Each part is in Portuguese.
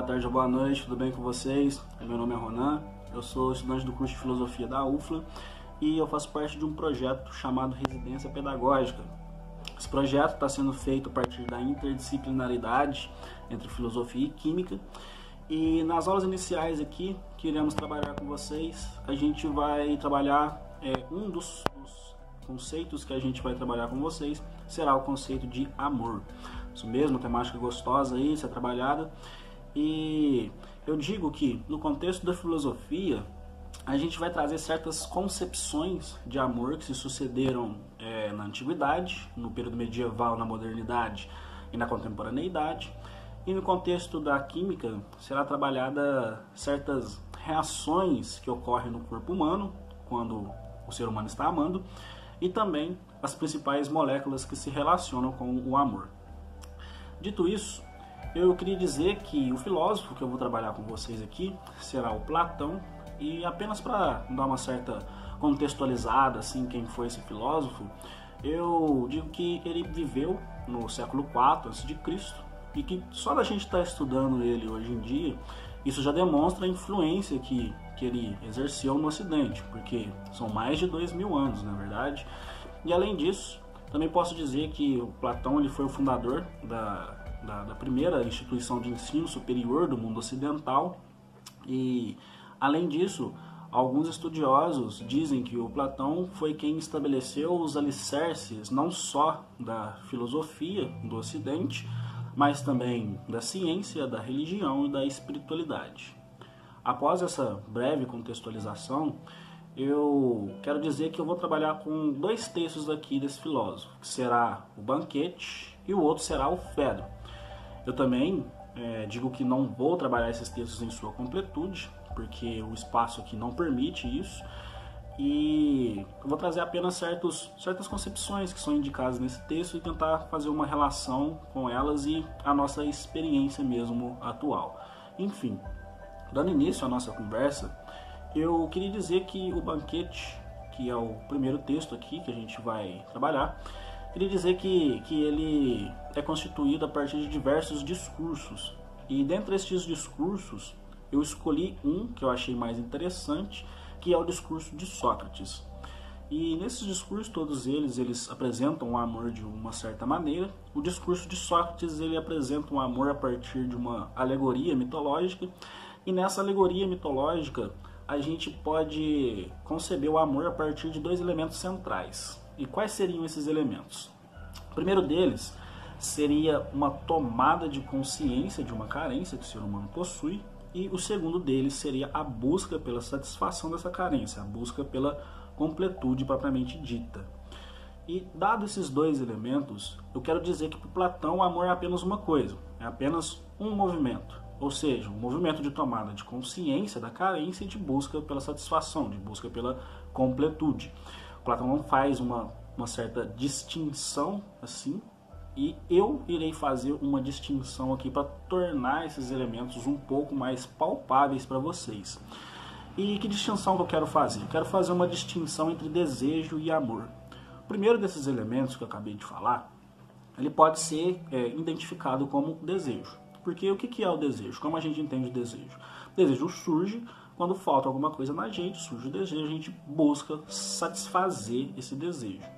boa tarde ou boa noite, tudo bem com vocês? Meu nome é Ronan, eu sou estudante do curso de Filosofia da UFLA e eu faço parte de um projeto chamado Residência Pedagógica. Esse projeto está sendo feito a partir da interdisciplinaridade entre Filosofia e Química, e nas aulas iniciais aqui que iremos trabalhar com vocês, a gente vai trabalhar um dos conceitos que a gente vai trabalhar com vocês será o conceito de amor. Isso mesmo, temática gostosa aí, ser trabalhada. E eu digo que no contexto da filosofia a gente vai trazer certas concepções de amor que se sucederam na antiguidade, no período medieval, na modernidade e na contemporaneidade. E no contexto da química será trabalhada certas reações que ocorrem no corpo humano quando o ser humano está amando, e também as principais moléculas que se relacionam com o amor. Dito isso, eu queria dizer que o filósofo que eu vou trabalhar com vocês aqui será o Platão, e apenas para dar uma certa contextualizada assim quem foi esse filósofo, eu digo que ele viveu no século IV a.C. e que só da gente estar estudando ele hoje em dia, isso já demonstra a influência que ele exerceu no Ocidente, porque são mais de 2000 anos, na verdade. E além disso, também posso dizer que o Platão ele foi o fundador da primeira instituição de ensino superior do mundo ocidental. E além disso, alguns estudiosos dizem que o Platão foi quem estabeleceu os alicerces não só da filosofia do Ocidente, mas também da ciência, da religião e da espiritualidade. Após essa breve contextualização, eu quero dizer que eu vou trabalhar com dois textos aqui desse filósofo, que será o Banquete e o outro será o Fedro. Eu também digo que não vou trabalhar esses textos em sua completude, porque o espaço aqui não permite isso, e eu vou trazer apenas certas concepções que são indicadas nesse texto e tentar fazer uma relação com elas e a nossa experiência mesmo atual. Enfim, dando início à nossa conversa, eu queria dizer que o Banquete, que é o primeiro texto aqui que a gente vai trabalhar, queria dizer que ele é constituído a partir de diversos discursos. E dentre estes discursos, eu escolhi um que eu achei mais interessante, que é o discurso de Sócrates. E nesses discursos, todos eles apresentam o amor de uma certa maneira. O discurso de Sócrates, ele apresenta um amor a partir de uma alegoria mitológica, e nessa alegoria mitológica, a gente pode conceber o amor a partir de dois elementos centrais. E quais seriam esses elementos? O primeiro deles seria uma tomada de consciência de uma carência que o ser humano possui, e o segundo deles seria a busca pela satisfação dessa carência, a busca pela completude propriamente dita. E dado esses dois elementos, eu quero dizer que para Platão o amor é apenas uma coisa, é apenas um movimento. Ou seja, um movimento de tomada de consciência da carência e de busca pela satisfação, de busca pela completude. Platão não faz uma certa distinção assim, e eu irei fazer uma distinção aqui para tornar esses elementos um pouco mais palpáveis para vocês. E que distinção que eu quero fazer? Eu quero fazer uma distinção entre desejo e amor. O primeiro desses elementos que eu acabei de falar, ele pode ser identificado como desejo. Porque o que é o desejo? Como a gente entende o desejo? O desejo surge quando falta alguma coisa na gente, surge o desejo, a gente busca satisfazer esse desejo.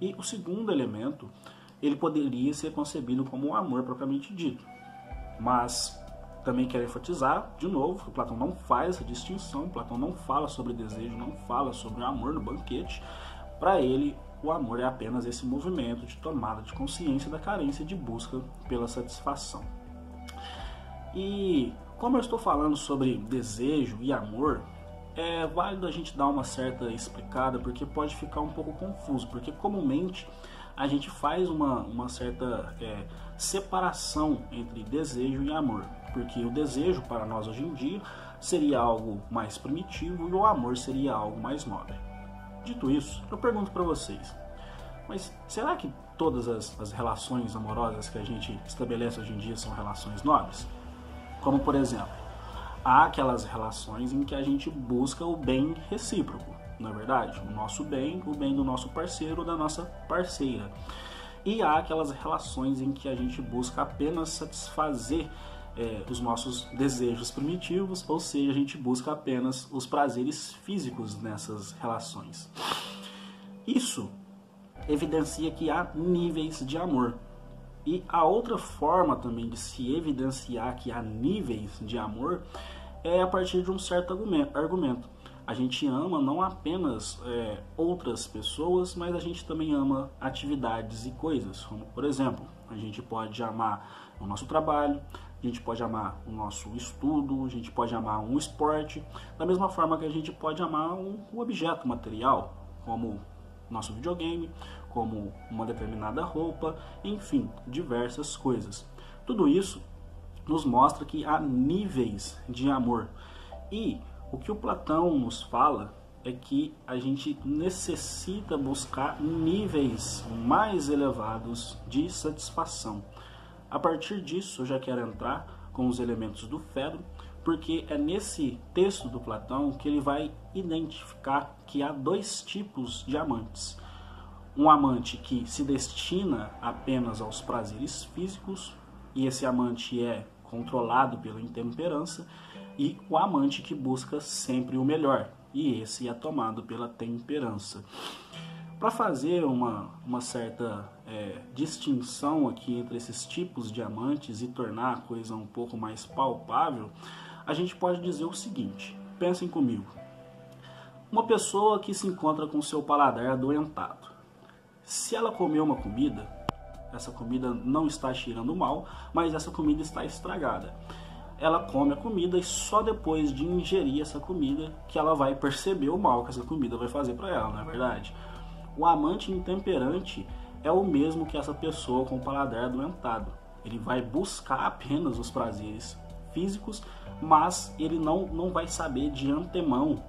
E o segundo elemento, ele poderia ser concebido como o amor propriamente dito. Mas também quero enfatizar, de novo, que Platão não faz essa distinção, Platão não fala sobre desejo, não fala sobre o amor no Banquete. Para ele, o amor é apenas esse movimento de tomada de consciência da carência de busca pela satisfação. E como eu estou falando sobre desejo e amor, é válido a gente dar uma certa explicada, porque pode ficar um pouco confuso, porque comumente a gente faz uma certa separação entre desejo e amor, porque o desejo para nós hoje em dia seria algo mais primitivo e o amor seria algo mais nobre. Dito isso, eu pergunto para vocês, mas será que todas as relações amorosas que a gente estabelece hoje em dia são relações nobres? Como, por exemplo, há aquelas relações em que a gente busca o bem recíproco, não é verdade? O nosso bem, o bem do nosso parceiro ou da nossa parceira. E há aquelas relações em que a gente busca apenas satisfazer os nossos desejos primitivos, ou seja, a gente busca apenas os prazeres físicos nessas relações. Isso evidencia que há níveis de amor. E a outra forma também de se evidenciar que há níveis de amor é a partir de um certo argumento. A gente ama não apenas outras pessoas, mas a gente também ama atividades e coisas. Como, por exemplo, a gente pode amar o nosso trabalho, a gente pode amar o nosso estudo, a gente pode amar um esporte, da mesma forma que a gente pode amar um objeto material, como nosso videogame, como uma determinada roupa, enfim, diversas coisas. Tudo isso nos mostra que há níveis de amor. E o que o Platão nos fala é que a gente necessita buscar níveis mais elevados de satisfação. A partir disso, eu já quero entrar com os elementos do Fedro, porque é nesse texto do Platão que ele vai identificar que há dois tipos de amantes. Um amante que se destina apenas aos prazeres físicos, e esse amante é controlado pela intemperança, e o amante que busca sempre o melhor, e esse é tomado pela temperança. Para fazer uma certa distinção aqui entre esses tipos de amantes e tornar a coisa um pouco mais palpável, a gente pode dizer o seguinte: pensem comigo. Uma pessoa que se encontra com seu paladar adoentado. Se ela comer uma comida, essa comida não está cheirando mal, mas essa comida está estragada. Ela come a comida e só depois de ingerir essa comida que ela vai perceber o mal que essa comida vai fazer para ela, não é verdade? O amante intemperante é o mesmo que essa pessoa com o paladar adoentado. Ele vai buscar apenas os prazeres físicos, mas ele não vai saber de antemão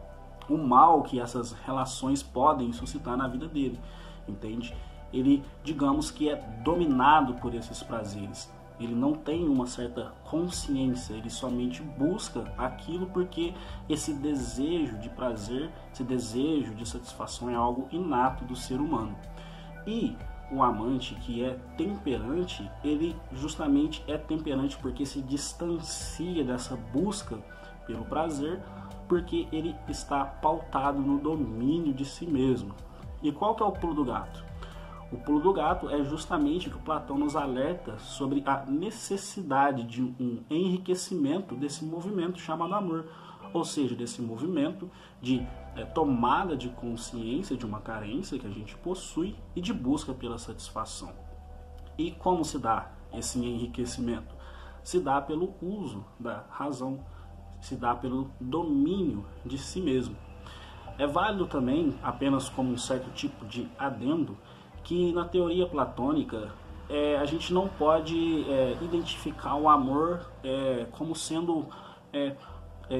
o mal que essas relações podem suscitar na vida dele, entende? Ele, digamos que é dominado por esses prazeres. Ele não tem uma certa consciência, ele somente busca aquilo porque esse desejo de prazer, esse desejo de satisfação é algo inato do ser humano. E o amante que é temperante, ele justamente é temperante porque se distancia dessa busca pelo prazer, porque ele está pautado no domínio de si mesmo. E qual que é o pulo do gato? O pulo do gato é justamente que o Platão nos alerta sobre a necessidade de um enriquecimento desse movimento chamado amor, ou seja, desse movimento de tomada de consciência de uma carência que a gente possui e de busca pela satisfação. E como se dá esse enriquecimento? Se dá pelo uso da razão, se dá pelo domínio de si mesmo. É válido também, apenas como um certo tipo de adendo, que na teoria platônica a gente não pode identificar o amor como sendo,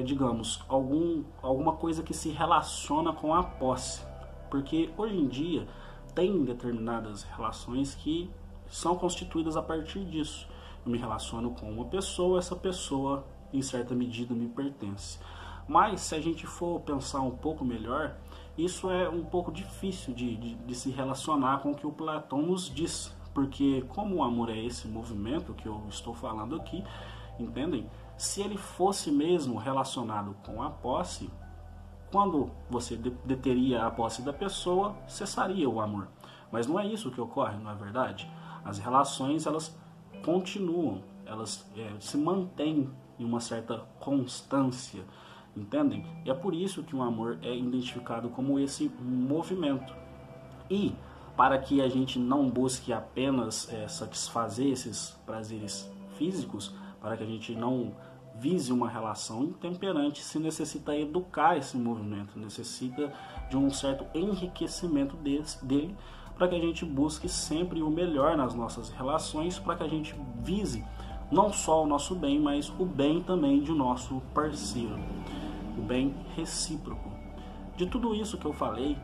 digamos, alguma coisa que se relaciona com a posse. Porque hoje em dia tem determinadas relações que são constituídas a partir disso. Eu me relaciono com uma pessoa, essa pessoa em certa medida me pertence. Mas se a gente for pensar um pouco melhor, isso é um pouco difícil de se relacionar com o que o Platão nos diz, porque como o amor é esse movimento que eu estou falando aqui, entendem? Se ele fosse mesmo relacionado com a posse, quando você deteria a posse da pessoa, cessaria o amor. Mas não é isso que ocorre, não é verdade? As relações, elas continuam, elas se mantêm em uma certa constância, entendem? E é por isso que o amor é identificado como esse movimento. E para que a gente não busque apenas satisfazer esses prazeres físicos, para que a gente não vise uma relação intemperante, se necessita educar esse movimento, necessita de um certo enriquecimento dele, para que a gente busque sempre o melhor nas nossas relações, para que a gente vise não só o nosso bem, mas o bem também de nosso parceiro, o bem recíproco. De tudo isso que eu falei,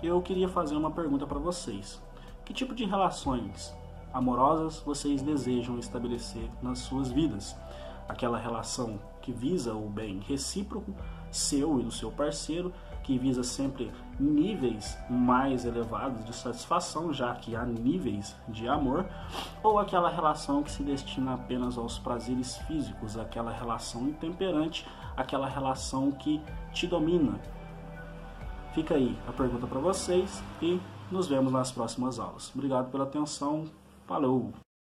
eu queria fazer uma pergunta para vocês. Que tipo de relações amorosas vocês desejam estabelecer nas suas vidas? Aquela relação que visa o bem recíproco, seu e do seu parceiro, que visa sempre níveis mais elevados de satisfação, já que há níveis de amor, ou aquela relação que se destina apenas aos prazeres físicos, aquela relação intemperante, aquela relação que te domina. Fica aí a pergunta para vocês e nos vemos nas próximas aulas. Obrigado pela atenção, falou!